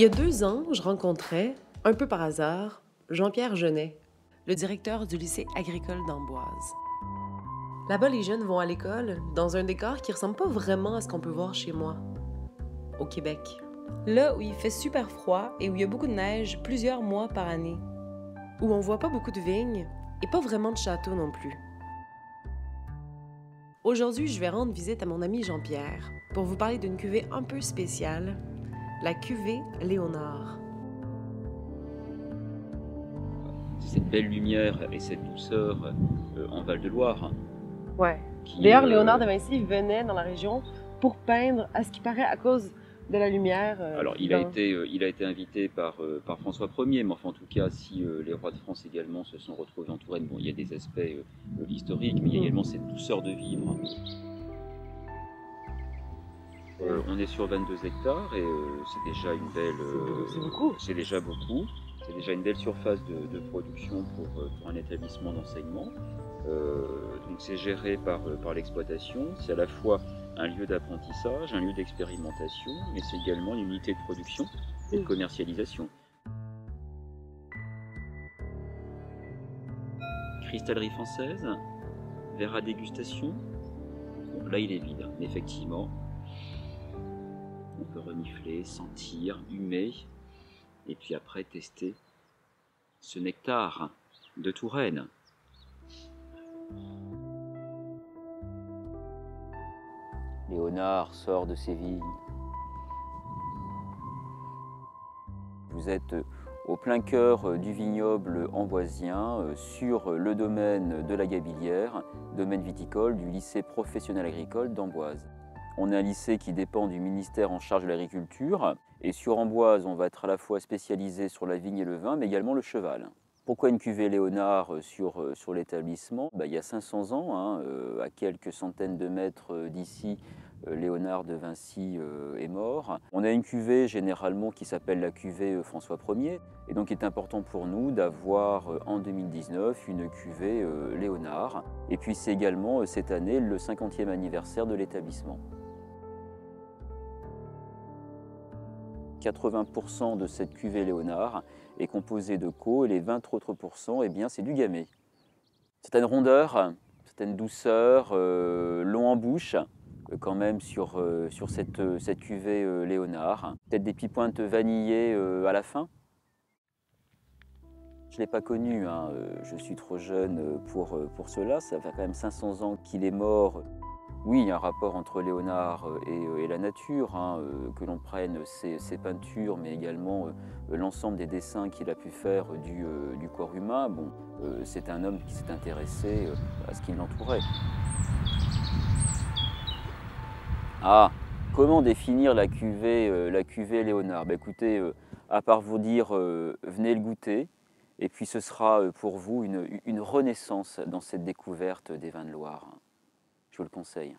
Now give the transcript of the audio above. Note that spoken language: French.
Il y a 2 ans, je rencontrais, un peu par hasard, Jean-Pierre Genet, le directeur du lycée agricole d'Amboise. Là-bas, les jeunes vont à l'école dans un décor qui ressemble pas vraiment à ce qu'on peut voir chez moi, au Québec. Là où il fait super froid et où il y a beaucoup de neige plusieurs mois par année. Où on voit pas beaucoup de vignes et pas vraiment de châteaux non plus. Aujourd'hui, je vais rendre visite à mon ami Jean-Pierre pour vous parler d'une cuvée un peu spéciale, la cuvée Léonard. Cette belle lumière et cette douceur en Val-de-Loire. Ouais. Qui, D'ailleurs, Léonard de Vinci venait dans la région pour peindre, à ce qui paraît, à cause de la lumière. Alors, il a été invité par François Ier, mais enfin, en tout cas, si les rois de France également se sont retrouvés en Touraine, bon, il y a des aspects historiques, mais il y a également cette douceur de vivre. On est sur 22 hectares et c'est déjà une belle. C'est beaucoup. C'est déjà beaucoup. C'est déjà une belle surface de production pour un établissement d'enseignement. Donc c'est géré par l'exploitation. C'est à la fois un lieu d'apprentissage, un lieu d'expérimentation, mais c'est également une unité de production et de commercialisation. Cristallerie française, verre à dégustation. Bon, là il est vide, mais effectivement. On peut renifler, sentir, humer, et puis après tester ce nectar de Touraine. Léonard sort de ses vignes. Vous êtes au plein cœur du vignoble amboisien, sur le domaine de la Gabellière, domaine viticole du lycée professionnel agricole d'Amboise. On est un lycée qui dépend du ministère en charge de l'agriculture, et sur Amboise, on va être à la fois spécialisé sur la vigne et le vin, mais également le cheval. Pourquoi une cuvée Léonard sur l'établissement? Il y a 500 ans, à quelques centaines de mètres d'ici, Léonard de Vinci est mort. On a une cuvée généralement qui s'appelle la cuvée François Ier, et donc il est important pour nous d'avoir en 2019 une cuvée Léonard. Et puis c'est également cette année le 50e anniversaire de l'établissement. 80% de cette cuvée Léonard est composée de co et les 20 autres pourcents, c'est du gamay. Certaines rondeurs, certaines douceurs, long en bouche, quand même sur cette cuvée Léonard. Peut-être des petites pointes vanillées à la fin. Je ne l'ai pas connu, je suis trop jeune pour cela, ça fait quand même 500 ans qu'il est mort. Oui, il y a un rapport entre Léonard et la nature, que l'on prenne ses peintures, mais également l'ensemble des dessins qu'il a pu faire du corps humain. Bon, c'est un homme qui s'est intéressé à ce qui l'entourait. Ah, comment définir la cuvée Léonard? Écoutez, à part vous dire, venez le goûter, et puis ce sera pour vous une renaissance dans cette découverte des vins de Loire. Je vous le conseille.